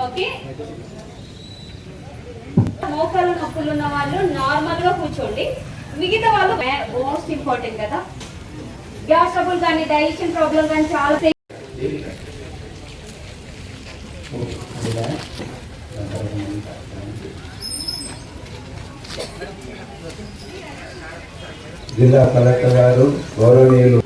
Okay, మోకాళ్ళ నొప్పులు ఉన్న వాళ్ళు నార్మల్ గా కూర్చోండి. మిగతా వాళ్ళు మోస్ట్ ఇంపార్టెంట్ కదా, గ్యాస్ ట్రబుల్ కానీ డైజెషన్ ప్రాబ్లం కానీ చాలా జిల్లా కలెక్టర్ గారు, గౌరవనీయులు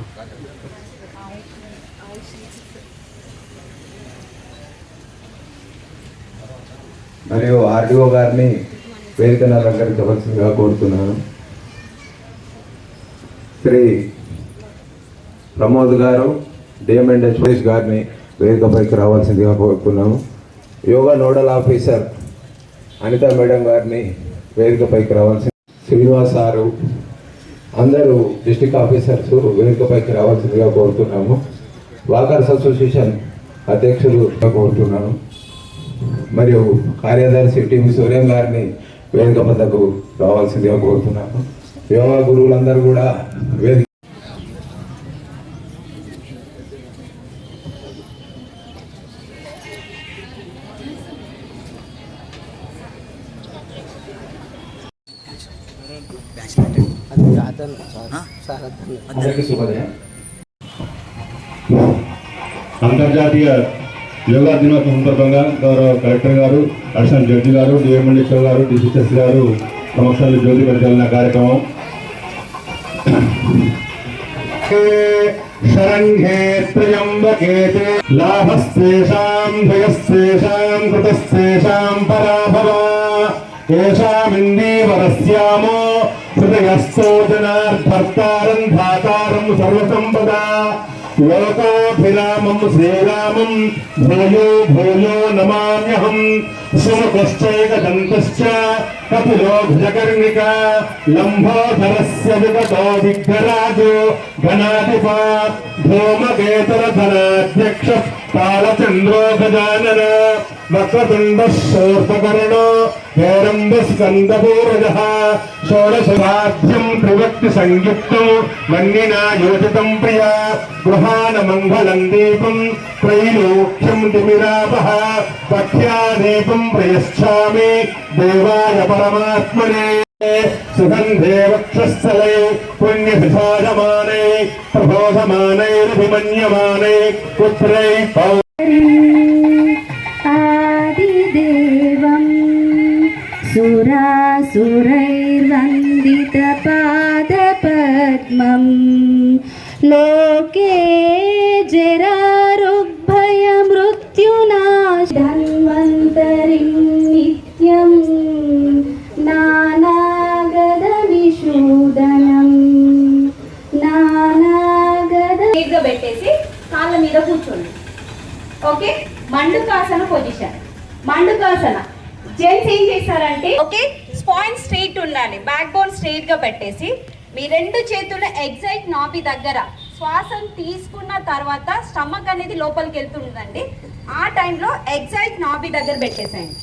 మరియు ఆర్డీఓ గారిని వేదిక అలంకరించవలసిందిగా కోరుతున్నాను. శ్రీ ప్రమోద్ గారు, డిఎంఎండ్ సురేష్ గారిని వేదికపైకి రావాల్సిందిగా కోరుతున్నాము. Yoga nodal officer Anitha madam గారిని వేదికపైకి రావాల్సింది. శ్రీనివాస్ సారు, అందరూ డిస్ట్రిక్ట్ ఆఫీసర్స్ వేదికపైకి రావాల్సిందిగా కోరుతున్నాము. వాకర్స్ అసోసియేషన్ అధ్యక్షులు కోరుతున్నాను. మరియు కార్యదర్శి టీవీ సూర్యం గారిని వేదిక వద్దకు రావాల్సిందిగా కోరుతున్నాను. యోగా గురువులందరూ కూడా వేదిక అంతర్జాతీయ యోగా దినోత్సవం సందర్భంగా గౌరవ కలెక్టర్ గారు, అడిషనల్ జడ్జి గారు, డిఎంఎల్ఏ గారు, డిసిఎస్ గారు సమక్షంలో జ్యోతి ప్రజ్వలన కార్యక్రమం. శరణ్యే త్రయంబకే లాభస్తేషాం భయస్తేషాం కృతస్తేషాం పరాభవ ఏషామిందీవరస్యామో హృదయస్థో జనార్భర్తారం ధాతారం సర్వసంపదా లోకాభిరామం శ్రీరామం భూయో భూయో నమామ్యహం. సుముఖశ్చైకదంతశ్చ కపిలో భుజకర్ణిక లంబోధరస్య విగతో విఘ్నరాజో ఘనాధిపాత్ ధూమకేతరధనాధ్యక్ష కాలచంద్రో గజానన వక్రతుండ శూర్పకర్ణో హేరంబస్కందపూర్వజః షోడశవాద్యం త్రివక్తి సంయుక్తం మన్నినా యోజితం ప్రియా గృహాన మంగళం దీపం త్రైలోక్యం తిమిరాపః పఠ్యాదీపం ప్రయచ్ఛామి దేవాయ పరమాత్మనే. సుగంధే వక్షస్థలే పుణ్యభిషాజమానే ప్రబోధమానైరభిమన్యమానే పుత్రై ఆదిదేవం సురాసురైర్వందితపాదపద్మం లోకే జరారుగ్భయమృత్యునాశన్వంతరిం నిత్యం నానాగదవిషూదనం గా పెట్టేసి కాళ్ళ మీద కూర్చోండి. ఓకే, మండుకాసన పొజిషన్. మండుకాసన జెంట్స్ ఏం చేస్తారంటే, ఓకే, స్పైన్ స్ట్రైట్ ఉండాలి, బ్యాక్ బోన్ స్ట్రైట్ గా పెట్టేసి మీ రెండు చేతుల ఎగ్జాక్ట్ నాభి దగ్గర శ్వాసను తీసుకున్న తర్వాత స్టమక్ అనేది లోపలికి వెళ్తుందండి. ఆ టైంలో ఎగ్జాక్ట్ నాభి దగ్గర పెట్టేసేయండి.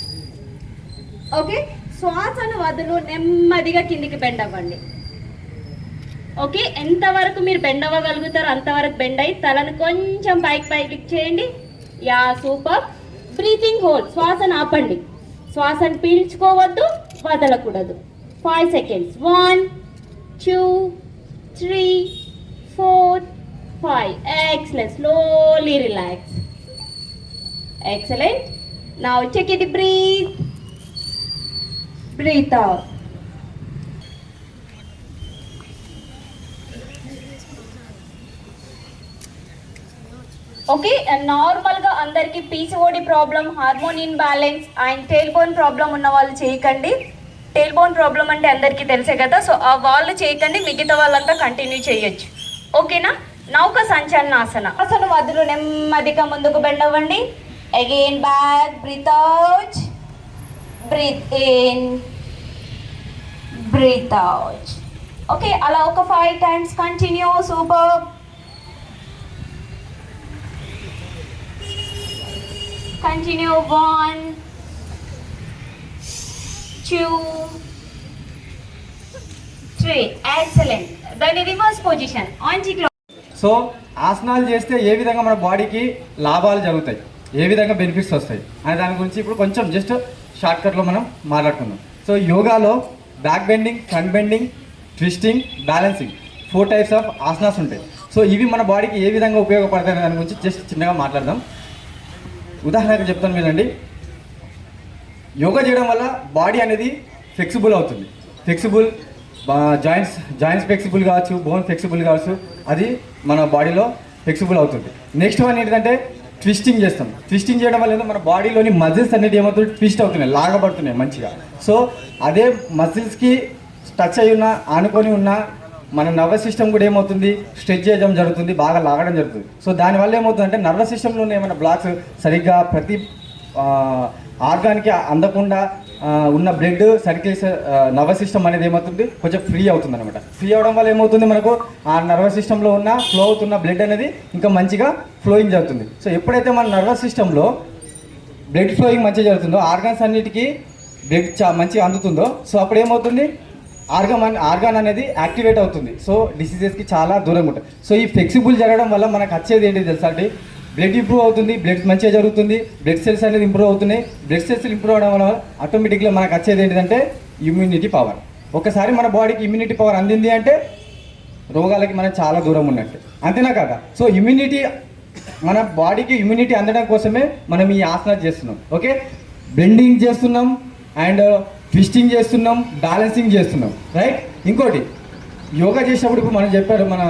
ఓకే, శ్వాసను వదులు, నెమ్మదిగా కిందికి బెండ్ అవ్వండి. ఓకే, ఎంతవరకు మీరు బెండ్ అవ్వగలుగుతారో అంతవరకు బెండ్ అయ్యి తలను కొంచెం పైకి చేయండి. Yeah, super. బ్రీతింగ్ హోల్డ్, శ్వాసను ఆపండి, శ్వాసను పీల్చుకోవద్దు, వదలకూడదు. 5 seconds. 1 2 3 4 5. Excellent. Slowly relax. Excellent. Now take it, breathe. Breathe out. Okay, నార్మల్గా అందరికీ PCOD problem, hormone imbalance and tail bone problem ఉన్న వాళ్ళు చేయకండి. టెయిల్ బోన్ ప్రాబ్లం అంటే అందరికీ తెలిసే కదా, సో ఆ వాళ్ళు చేయకండి, మిగతా వాళ్ళంతా కంటిన్యూ చేయొచ్చు. ఓకేనా? నౌక సంచలనాసన. ఆసన వదులు, నెమ్మదిగా ముందుకు బెండ్ అవ్వండి. Again back, breathe out, breathe in, breathe out. Okay, అలా ఒక 5 times continue. Super. Continue. 1 2 3. Excellent. Then reverse position. So ఆసనాలు చేస్తే ఏ విధంగా మన బాడీకి లాభాలు జరుగుతాయి? ఏ విధంగా బెనిఫిట్స్ వస్తాయి అనే దాని గురించి ఇప్పుడు కొంచెం జస్ట్ షార్ట్కట్లో మనం మాట్లాడుకుందాం. సో యోగాలో back bending, front bending, twisting, balancing 4 types of asanas ఉంటాయి. సో ఇవి మన బాడీకి ఏ విధంగా ఉపయోగపడతాయి దాని గురించి జస్ట్ చిన్నగా మాట్లాడదాం. ఉదాహరణకు చెప్తాను వినండి. యోగా చేయడం వల్ల బాడీ అనేది ఫ్లెక్సిబుల్ అవుతుంది. ఫ్లెక్సిబుల్ జాయింట్స్ ఫ్లెక్సిబుల్ కావచ్చు, బోన్ ఫ్లెక్సిబుల్ కావచ్చు, అది మన బాడీలో ఫ్లెక్సిబుల్ అవుతుంది. నెక్స్ట్ వన్ ఏంటంటే ట్విస్టింగ్ చేస్తాం. ట్విస్టింగ్ చేయడం వల్ల మన బాడీలోని మజిల్స్ అనేది ఏమవుతుంది, ట్విస్ట్ అవుతున్నాయి, లాగబడుతున్నాయి మంచిగా. సో అదే మజిల్స్కి టచ్ అయి ఉన్న, ఆనుకొని ఉన్న మన నర్వస్ సిస్టమ్ కూడా ఏమవుతుంది, స్ట్రెచ్ చేయడం జరుగుతుంది, బాగా లాగడం జరుగుతుంది. సో దానివల్ల ఏమవుతుందంటే నర్వస్ సిస్టంలో ఏమైనా బ్లాక్స్ సరిగ్గా ప్రతి ఆర్గాన్కి అందకుండా ఉన్న బ్లడ్ సర్క్యులేస్ నర్వస్ సిస్టమ్ అనేది ఏమవుతుంది, కొంచెం ఫ్రీ అవుతుంది అనమాట. ఫ్రీ అవడం వల్ల ఏమవుతుంది, మనకు ఆ నర్వస్ సిస్టంలో ఉన్న ఫ్లో అవుతున్న బ్లడ్ అనేది ఇంకా మంచిగా ఫ్లోయింగ్ జరుగుతుంది. సో ఎప్పుడైతే మన నర్వస్ సిస్టంలో బ్లడ్ ఫ్లోయింగ్ మంచిగా జరుగుతుందో, ఆర్గాన్స్ అన్నిటికీ బ్లడ్ మంచిగా అందుతుందో, సో అప్పుడు ఏమవుతుంది, ఆర్గాన్ అనేది యాక్టివేట్ అవుతుంది. సో డిసీజెస్కి చాలా దూరంగా ఉంటుంది. సో ఈ ఫ్లెక్సిబుల్ జరగడం వల్ల మనకు వచ్చేది ఏంటి తెలుసా అంటే, బ్లడ్ ఇంప్రూవ్ అవుతుంది, బ్లడ్ మంచిగా జరుగుతుంది, బ్లడ్ సెల్స్ అనేది ఇంప్రూవ్ అవుతున్నాయి. బ్లడ్ సెల్స్ ఇంప్రూవ్ అవడం వల్ల ఆటోమేటిక్గా మనకు వచ్చేది ఏంటిదంటే ఇమ్యూనిటీ పవర్. ఒకసారి మన బాడీకి ఇమ్యూనిటీ పవర్ అందింది అంటే రోగాలకి మనం చాలా దూరం ఉన్నట్టు, అంతేనా కాదా? సో మన బాడీకి ఇమ్యూనిటీ అందడం కోసమే మనం ఈ ఆసనాలు చేస్తున్నాం. ఓకే, బెండింగ్ చేస్తున్నాం అండ్ ట్విస్టింగ్ చేస్తున్నాం, బ్యాలెన్సింగ్ చేస్తున్నాం, రైట్. ఇంకోటి యోగా చేసేటప్పుడు ఇప్పుడు మనం చెప్పారు, మన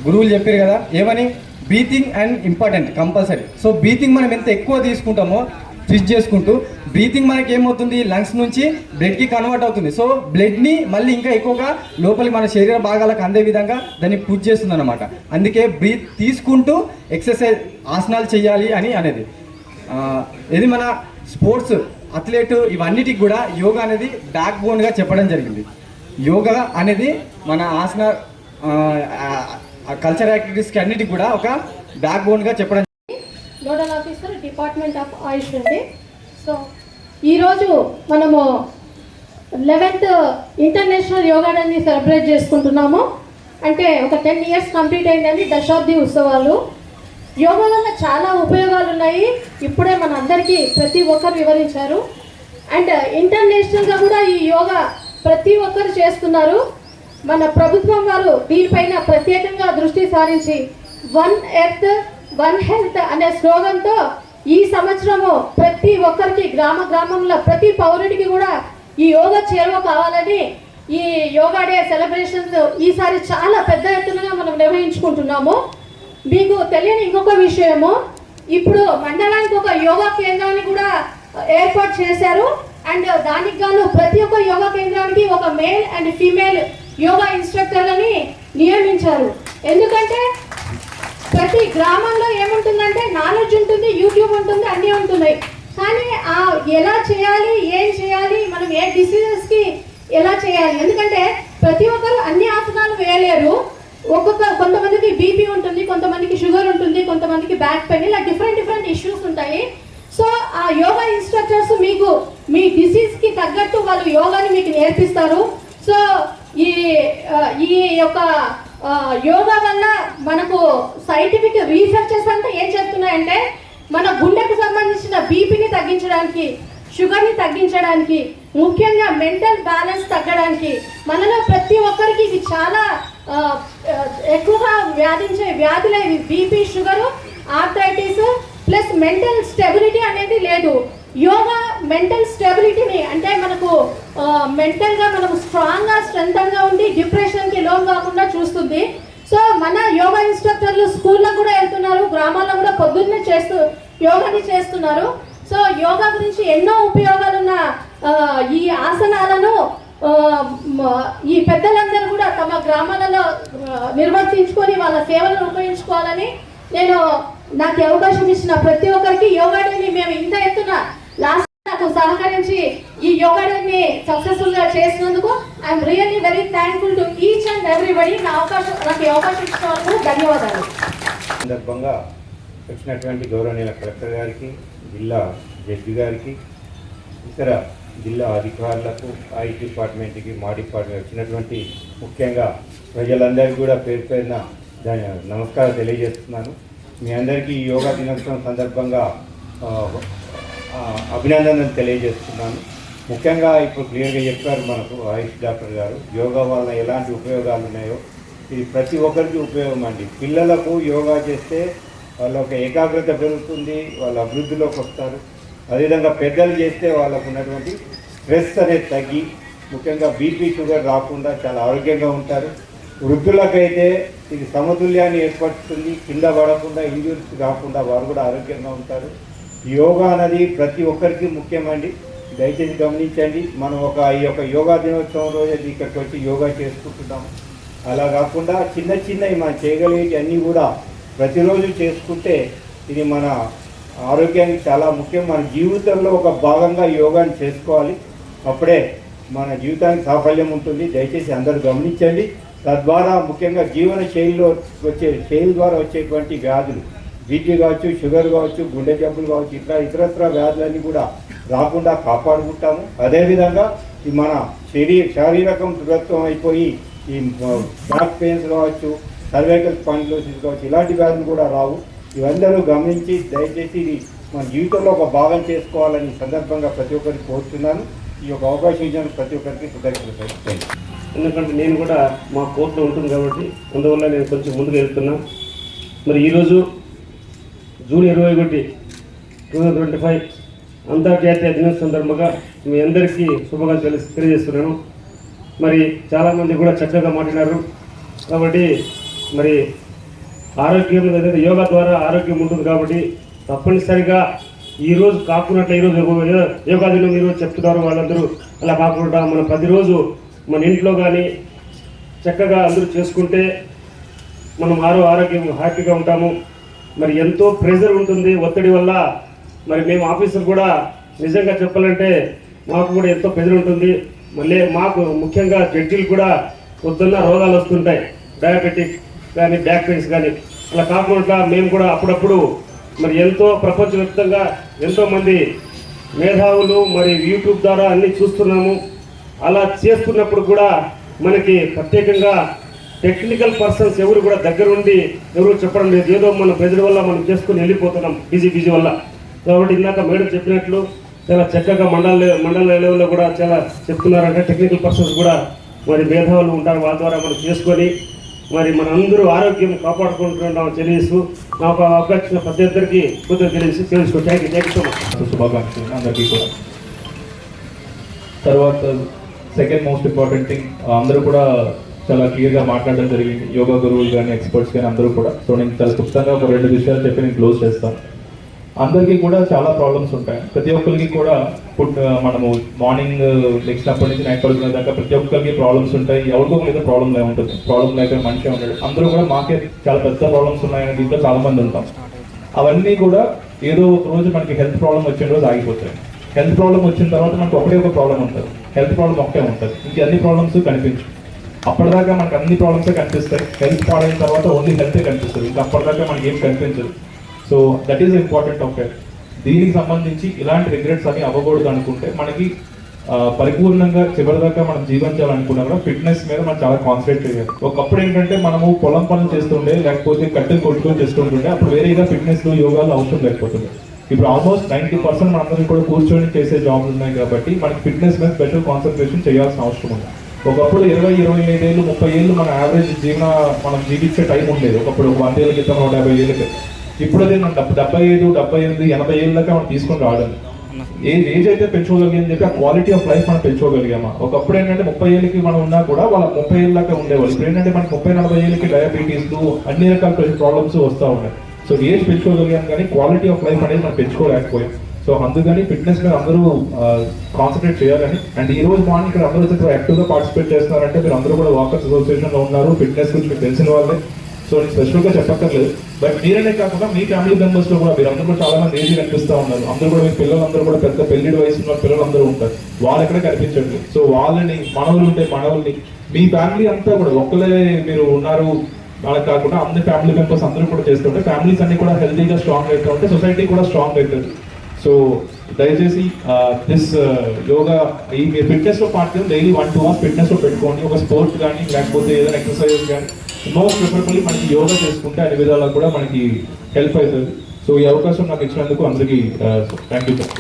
గురువులు చెప్పారు కదా, ఏమని, breathing and important compulsory. So breathing మనం ఎంత ఎక్కువ తీసుకుంటామో ట్విస్ట్ చేసుకుంటూ, బ్రీతింగ్ మనకి ఏమవుతుంది, లంగ్స్ నుంచి బ్లడ్కి కన్వర్ట్ అవుతుంది. సో బ్లడ్ని మళ్ళీ ఇంకా ఎక్కువగా లోపలికి మన శరీర భాగాలకు అందే విధంగా దాన్ని పుష్ చేస్తుంది అనమాట. అందుకే బ్రీత్ తీసుకుంటూ ఎక్సర్సైజ్ ఆసనాలు చేయాలి అని అనేది. ఇది మన స్పోర్ట్స్ అథ్లెట్ ఇవన్నిటికి కూడా యోగా అనేది బ్యాక్ బోన్గా చెప్పడం జరిగింది. యోగా అనేది మన ఆసన కల్చర్ యాక్టివిటీస్కి అన్నిటికి కూడా ఒక బ్యాక్ బోన్గా చెప్పడం. నోడల్ ఆఫీసర్, డిపార్ట్మెంట్ ఆఫ్ ఆయుష్ అండి. సో ఈరోజు మనము 11th ఇంటర్నేషనల్ యోగా డేని సెలబ్రేట్ చేసుకుంటున్నాము. అంటే ఒక 10 years కంప్లీట్ అయిందండి దశాబ్ది ఉత్సవాలు. యోగా వల్ల చాలా ఉపయోగాలు ఉన్నాయి, ఇప్పుడే మన అందరికీ ప్రతి ఒక్కరు వివరించారు. అండ్ ఇంటర్నేషనల్గా కూడా ఈ యోగా ప్రతి ఒక్కరు చేస్తున్నారు. మన ప్రభుత్వం వారు దీనిపైన ప్రత్యేకంగా దృష్టి సారించి 1 Earth 1 Health అనే స్లోగన్తో ఈ సంవత్సరము ప్రతి ఒక్కరికి గ్రామంలో ప్రతి పౌరుడికి కూడా ఈ యోగా చేరువ కావాలని ఈ యోగా డే సెలబ్రేషన్స్ ఈసారి చాలా పెద్ద ఎత్తున మనం నిర్వహించుకుంటున్నాము. మీకు తెలియని ఇంకొక విషయము, ఇప్పుడు మండలానికి ఒక యోగా కేంద్రాన్ని కూడా ఏర్పాటు చేశారు. అండ్ దానికి గాను ప్రతి ఒక్క యోగా కేంద్రానికి ఒక మేల్ అండ్ ఫీమేల్ యోగా ఇన్స్ట్రక్టర్లని నియమించారు. ఎందుకంటే ప్రతి గ్రామంలో ఏముంటుందంటే నాలెడ్జ్ ఉంటుంది, యూట్యూబ్ ఉంటుంది, అన్నీ ఉంటున్నాయి. కానీ ఎలా చేయాలి, ఏం చేయాలి, మనం ఏ డిసీజెస్కి ఎలా చేయాలి, ఎందుకంటే ప్రతి ఒక్కరు అన్ని ఆసనాలు వేయలేరు. కొంతమందికి బీపీ ఉంటుంది, కొంతమందికి షుగర్ ఉంటుంది, కొంతమందికి బ్యాక్ పెయిన్, ఇలా డిఫరెంట్ ఇష్యూస్ ఉంటాయి. సో ఆ యోగా ఇన్స్ట్రక్టర్స్ మీకు మీ డిసీజ్కి తగ్గట్టు వాళ్ళు యోగాని మీకు నేర్పిస్తారు. సో ఈ యొక్క యోగా వల్ల మనకు సైంటిఫిక్ రీసెర్చెస్ అంతా ఏం చెప్తున్నాయంటే, మన గుండెకు సంబంధించిన బీపీని తగ్గించడానికి, షుగర్ని తగ్గించడానికి, ముఖ్యంగా మెంటల్ బ్యాలెన్స్ తగ్గడానికి, మనలో ప్రతి ఒక్కరికి ఇది చాలా ఎక్కువగా వ్యాధించే వ్యాధులే ఇవి. BP, sugar, arthritis plus mental stability అనేది లేదు. యోగా మెంటల్ స్టెబిలిటీని, అంటే మనకు మెంటల్గా మనం స్ట్రెంగ్గా ఉండి డిప్రెషన్కి లోన్ కాకుండా చూస్తుంది. సో మన యోగా ఇన్స్ట్రక్టర్లు స్కూల్లో కూడా వెళ్తున్నారు, గ్రామాల్లో కూడా పొద్దున్నే యోగాని చేస్తున్నారు. సో యోగా గురించి ఎన్నో ఉపయోగాలున్న ఈ ఆసనాలను ఈ పెద్దలందరూ కూడా తమ గ్రామాలలో నిర్వర్తించుకొని వాళ్ళ సేవలను ఉపయోగించుకోవాలని నాకు అవకాశం ఇచ్చిన ప్రతి ఒక్కరికి యోగా డేని మేము ఇంత ఎత్తున నాకు సహకరించి ఈ యోగా డేని సక్సెస్ఫుల్గా చేసినందుకు I'm really very thankful to each and everybody. నాకు అవకాశం ఇచ్చినందుకు ధన్యవాదాలు. సందర్భంగా వచ్చినటువంటి గౌరవనీయ కలెక్టర్ గారికి, జిల్లా జడ్జి గారికి, ఇతర జిల్లా అధికారులకు, ఐటీ డిపార్ట్మెంట్కి, మా డిపార్ట్మెంట్ వచ్చినటువంటి ముఖ్యంగా ప్రజలందరికీ కూడా పేరు పేరున నమస్కారం తెలియజేస్తున్నాను. మీ అందరికీ యోగా దినోత్సవం సందర్భంగా అభినందనలు తెలియజేస్తున్నాను. ముఖ్యంగా ఇప్పుడు క్లియర్గా చెప్పారు మనకు ఆయుష్ డాక్టర్ గారు, యోగా వలన ఎలాంటి ఉపయోగాలు ఉన్నాయో ఇది ప్రతి ఒక్కరికి ఉపయోగం అండి. పిల్లలకు యోగా చేస్తే వాళ్ళ ఒక ఏకాగ్రత పెరుగుతుంది, వాళ్ళ అభివృద్ధిలోకి వస్తారు. అదేవిధంగా పెద్దలు చేస్తే వాళ్ళకు ఉన్నటువంటి స్ట్రెస్ అనేది తగ్గి ముఖ్యంగా బీపీ షుగర్ రాకుండా చాలా ఆరోగ్యంగా ఉంటారు. వృద్ధులకైతే ఇది సమతుల్యాన్ని ఏర్పరుస్తుంది, కింద పడకుండా ఇంజూరీస్ రాకుండా వారు కూడా ఆరోగ్యంగా ఉంటారు. యోగా అనేది ప్రతి ఒక్కరికి ముఖ్యమండి, దయచేసి గమనించండి. మనం ఈ యొక్క యోగా దినోత్సవం రోజు ఇక్కడికి వచ్చి యోగా చేసుకుంటున్నాము. అలా కాకుండా చిన్న చిన్నవి మనం చేయగలిగేవి అన్నీ కూడా ప్రతిరోజు చేసుకుంటే ఇది మన ఆరోగ్యానికి చాలా ముఖ్యం. మన జీవితంలో ఒక భాగంగా యోగాని చేసుకోవాలి, అప్పుడే మన జీవితానికి సాఫల్యం ఉంటుంది. దయచేసి అందరూ గమనించండి. తద్వారా ముఖ్యంగా జీవన శైలిలో శైలి ద్వారా వచ్చేటువంటి వ్యాధులు, బీపీ కావచ్చు, షుగర్ కావచ్చు, గుండె జబ్బులు కావచ్చు, ఇతరత్ర వ్యాధులన్నీ కూడా రాకుండా కాపాడుకుంటాము. అదేవిధంగా ఈ మన శారీరకం దృఢత్వం అయిపోయి ఈ బ్యాక్ పెయిన్స్ కావచ్చు, సర్వైకల్ స్పాండిలోసిస్ కావచ్చు, ఇలాంటి వ్యాధులు కూడా రావు. ఇవందరూ గమనించి దయచేసి ఇది మన జీవితంలో ఒక భాగం చేసుకోవాలని సందర్భంగా ప్రతి ఒక్కరికి కోరుతున్నాను. ఈ యొక్క అవకాశం ఇచ్చిన ప్రతి ఒక్కరికి కృతజ్ఞతలు. ఎందుకంటే నేను కూడా మా కోర్టులో ఉంటుంది కాబట్టి అందువల్ల నేను కొంచెం ముందుకు వెళ్తున్నా. మరి ఈరోజు జూన్ 21, 2025 అంతర్జాతీయ దినోత్సవం సందర్భంగా మీ అందరికీ శుభాకాంక్షలు తెలియజేస్తున్నాను. మరి చాలామంది కూడా చక్కగా మాట్లాడారు కాబట్టి మరి ఆరోగ్యం ఏదైతే యోగా ద్వారా ఆరోగ్యం ఉంటుంది కాబట్టి తప్పనిసరిగా ఈరోజు కాకున్నట్లు ఈరోజు యోగా దినం ఈరోజు చెప్తున్నారు వాళ్ళందరూ. అలా కాకుండా మనం ప్రతిరోజు మన ఇంట్లో కానీ చక్కగా అందరూ చేసుకుంటే మనం ఆరోగ్యం హ్యాపీగా ఉంటాము. మరి ఎంతో ప్రెజర్ ఉంటుంది ఒత్తిడి వల్ల. మరి మేము ఆఫీసులు కూడా నిజంగా చెప్పాలంటే మాకు కూడా ఎంతో ప్రెజర్ ఉంటుంది. మళ్ళీ మాకు ముఖ్యంగా జడ్జీలు కూడా పొద్దున్న రోగాలు వస్తుంటాయి, డయాబెటిక్ కానీ బ్యాక్ పెయిన్స్ కానీ. అలా కాకుండా మేము కూడా అప్పుడప్పుడు మరి ఎంతో ప్రపంచవ్యాప్తంగా ఎంతోమంది మేధావులు మరి యూట్యూబ్ ద్వారా అన్నీ చూస్తున్నాము. అలా చేస్తున్నప్పుడు కూడా మనకి ప్రత్యేకంగా టెక్నికల్ పర్సన్స్ ఎవరు కూడా దగ్గర ఉండి ఎవరు చెప్పడం లేదు. ఏదో మన ప్రెజర్ వల్ల మనం చేసుకుని వెళ్ళిపోతున్నాం బిజీ వల్ల. కాబట్టి ఇందాక మేడం చెప్పినట్లు చాలా చక్కగా మండల లెవెల్లో కూడా చాలా చెప్తున్నారంటే టెక్నికల్ పర్సన్స్ కూడా మరి మేధావులు ఉంటారు, వాళ్ళ ద్వారా మనం చేసుకొని మరి మన అందరూ ఆరోగ్యం కాపాడుకుంటున్నాం తెలియజేస్తూ నాకు అవకాశం ప్రతి ఒక్కరికి తెలుసుకో. Thank you so much. శుభాకాంక్షలు అందరికీ కూడా. తర్వాత సెకండ్ మోస్ట్ ఇంపార్టెంట్ థింగ్, అందరూ కూడా చాలా క్లియర్గా మాట్లాడడం జరిగింది, యోగా గురువులు కానీ ఎక్స్పర్ట్స్ కానీ అందరూ కూడా. సో నేను చాలా క్లుప్తంగా ఒక 2 విషయాలు చెప్పి నేను క్లోజ్ చేస్తాను. అందరికీ కూడా చాలా ప్రాబ్లమ్స్ ఉంటాయి. ప్రతి ఒక్కరికి కూడా మనము మార్నింగ్ లేచినప్పటి నుంచి నైట్ పడుకునే దాకా ప్రతి ఒక్కరికి ప్రాబ్లమ్స్ ఉంటాయి. ఎవరికో మీద ప్రాబ్లం ఉంటుంది, ప్రాబ్లం లేక మనిషి ఉంటాడు. అందరూ కూడా మాకే చాలా పెద్ద ప్రాబ్లమ్స్ ఉన్నాయని దీంట్లో చాలా మంది ఉంటాం. అవన్నీ కూడా ఏదో ఒక రోజు మనకి హెల్త్ ప్రాబ్లం వచ్చిన రోజు ఆగిపోతాయి. హెల్త్ ప్రాబ్లం వచ్చిన తర్వాత మనకు ఒక ప్రాబ్లం ఉంటుంది, హెల్త్ ప్రాబ్లం ఒకే ఉంటుంది, ఇంక అన్ని ప్రాబ్లమ్స్ కనిపించు. అప్పటిదాకా మనకు అన్ని ప్రాబ్లమ్సే కనిపిస్తాయి. హెల్త్ పాడైన తర్వాత ఓన్లీ హెల్తే కనిపిస్తుంది, ఇంకా అప్పటిదాకా మనకి ఏం కనిపించదు. So that is important of health. దీనికి సంబంధించి ఇలాంటి రిగ్రెట్స్ అన్ని అవ్వకూడదు అనుకుంటే మనకి పరిపూర్ణంగా చివరిదాకా మనం జీవించాలనుకున్నా కూడా ఫిట్నెస్ మీద మనం చాలా కాన్సన్ట్రేట్ చేయాలి. ఒకప్పుడు ఏంటంటే మనము పొలం పనులు చేస్తుండే, లేకపోతే కట్టెలు కొట్టుకొని చేస్తుంటుండే, అప్పుడు వేరేగా ఫిట్నెస్ యోగాలు అవసరం లేకపోతుంది. ఇప్పుడు ఆల్మోస్ట్ 90% మనందరం కూడా కూర్చొని చేసే జాబ్లు ఉన్నాయి కాబట్టి మనకి ఫిట్నెస్ మీద స్పెషల్ కాన్సన్ట్రేషన్ చేయాల్సిన అవసరం ఉంది. ఒకప్పుడు 20-25 ఏళ్ళు 30 ఏళ్ళు మన యావరేజ్ మనం జీవించే టైం ఉండేది. ఒకప్పుడు 100 ఏళ్ళ క్రితం 150 ఏళ్ళ క్రితం. ఇప్పుడు అదే మనం 75, 78, 80 ఏళ్ళ దాకా మనం తీసుకొని రావడం. ఏజ్ అయితే పెంచుకోగలిగామని చెప్పి ఆ క్వాలిటీ ఆఫ్ లైఫ్ మనం పెంచుకోగలిగామా? ఒకప్పుడు ఏంటంటే 30 ఏళ్ళకి మనం ఉన్నా కూడా వాళ్ళ 30 ఏళ్ళ దాకా ఉండేవాళ్ళు. ఇప్పుడు ఏంటంటే మనకి 30-40 ఏళ్ళకి డయాబెటీస్ అన్ని రకాల ప్రాబ్లమ్స్ వస్తూ ఉన్నాయి. సో ఏజ్ పెంచుకోగలిగాం కానీ క్వాలిటీ ఆఫ్ లైఫ్ అనేది మనం పెంచుకోలేకపోయాం. సో అందుకని ఫిట్నెస్ మీద అందరూ కాన్సన్ట్రేట్ చేయాలని. అండ్ ఈ రోజు మార్నింగ్ ఇక్కడ అందరూ యాక్టివ్గా పార్టిసిపేట్ చేస్తున్నారంటే మీరు అందరూ కూడా వాకర్స్ అసోసియేషన్లో ఉన్నారు, ఫిట్నెస్ గురించి మీకు తెలిసిన వాళ్ళే. సో నేను స్పెషల్గా చెప్పక్కర్లేదు. బట్ మీరనే కాకుండా మీ ఫ్యామిలీ మెంబర్స్లో కూడా మీరు అందరూ కూడా చాలా మంది ఏజ్ కనిపిస్తూ ఉన్నారు. అందరూ కూడా మీ పిల్లలందరూ కూడా పెద్ద పెళ్లి వయసు ఉన్న పిల్లలందరూ ఉంటారు, వాళ్ళు ఎక్కడ కనిపించండి. సో వాళ్ళని మనవలు ఉంటే మనవల్ని మీ ఫ్యామిలీ అంతా కూడా ఒక్కలే మీరు ఉన్నారు వాళ్ళకి కాకుండా అందరి ఫ్యామిలీ మెంబర్స్ అందరూ కూడా చేస్తుంటే ఫ్యామిలీస్ అన్ని కూడా హెల్తీగా స్ట్రాంగ్ అవుతూ ఉంటే సొసైటీ కూడా స్ట్రాంగ్ అవుతుంది. సో దయచేసి దిస్ యోగా ఈ మీరు ఫిట్నెస్లో పార్ట్ డైలీ 1-2 అవర్స్ ఫిట్నెస్లో పెట్టుకోండి. ఒక స్పోర్ట్స్ కానీ లేకపోతే ఏదైనా ఎక్సర్సైజ్ కానీ మోస్ట్ ప్రిఫరబుల్లీ మనకి యోగా చేసుకుంటే అన్ని విధాలా కూడా మనకి హెల్ప్ అవుతుంది. సో సో ఈ అవకాశం నాకు ఇచ్చినందుకు అందరికీ థ్యాంక్ యూ సార్.